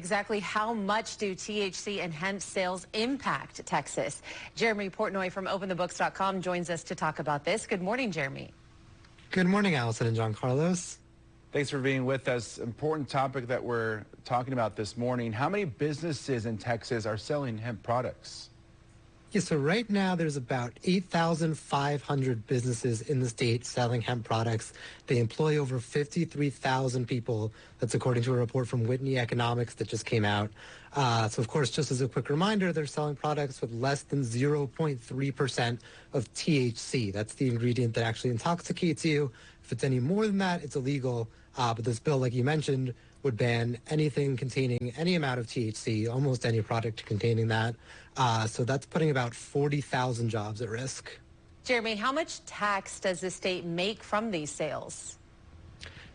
exactly how much do THC and hemp sales impact Texas? Jeremy Portnoy from OpenTheBooks.com joins us to talk about this. Good morning, Jeremy. Good morning, Allison and John Carlos. Thanks for being with us. Important topic that we're talking about this morning. How many businesses in Texas are selling hemp products? Yeah, so right now there's about 8,500 businesses in the state selling hemp products. They employ over 53,000 people. That's according to a report from Whitney Economics that just came out. So, of course, just as a quick reminder, they're selling products with less than 0.3% of THC. That's the ingredient that actually intoxicates you. If it's any more than that, it's illegal. But this bill, like you mentioned, would ban anything containing any amount of THC, almost any product containing that. So that's putting about 40,000 jobs at risk. Jeremy, how much tax does the state make from these sales?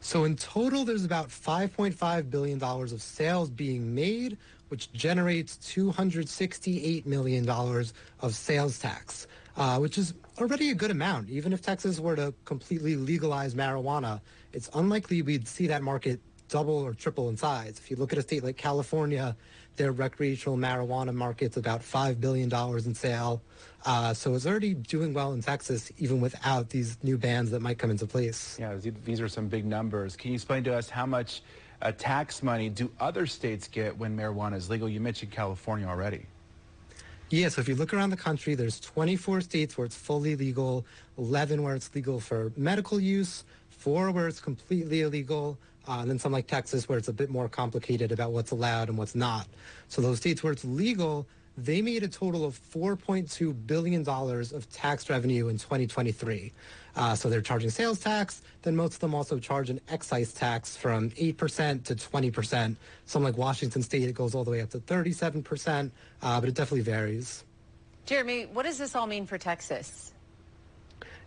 So in total, there's about $5.5 billion of sales being made, which generates $268 million of sales tax, which is already a good amount. Even if Texas were to completely legalize marijuana, it's unlikely we'd see that market double or triple in size. If you look at a state like California, their recreational marijuana market's about $5 billion in sale. So it's already doing well in Texas, even without these new bans that might come into place. Yeah, these are some big numbers. Can you explain to us how much tax money do other states get when marijuana is legal? You mentioned California already. Yeah, so if you look around the country, there's 24 states where it's fully legal, 11 where it's legal for medical use, 4 where it's completely illegal, and then some like Texas where it's a bit more complicated about what's allowed and what's not. So those states where it's legal, they made a total of $4.2 billion of tax revenue in 2023. So they're charging sales tax, then most of them also charge an excise tax from 8% to 20%. Some like Washington State, it goes all the way up to 37%, but it definitely varies. Jeremy, what does this all mean for Texas?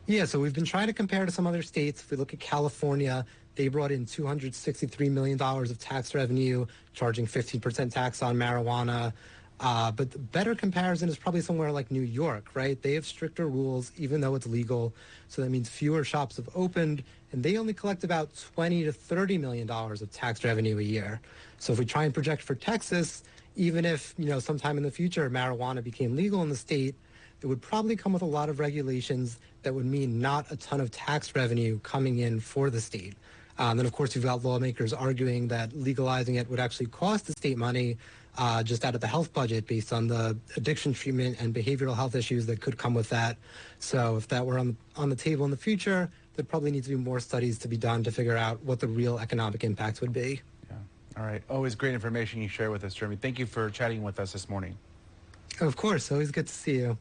Yeah, so we've been trying to compare to some other states. If we look at California, they brought in $263 million of tax revenue, charging 15% tax on marijuana. But the better comparison is probably somewhere like New York, right? They have stricter rules, even though it's legal. So that means fewer shops have opened, and they only collect about $20 to $30 million of tax revenue a year. So if we try and project for Texas, even if, sometime in the future marijuana became legal in the state, it would probably come with a lot of regulations that would mean not a ton of tax revenue coming in for the state. Then, of course, you've got lawmakers arguing that legalizing it would actually cost the state money just out of the health budget based on the addiction treatment and behavioral health issues that could come with that. So if that were on the table in the future, there probably needs to be more studies to be done to figure out what the real economic impact would be. Yeah. All right. Always great information you share with us, Jeremy. Thank you for chatting with us this morning. Of course. Always good to see you.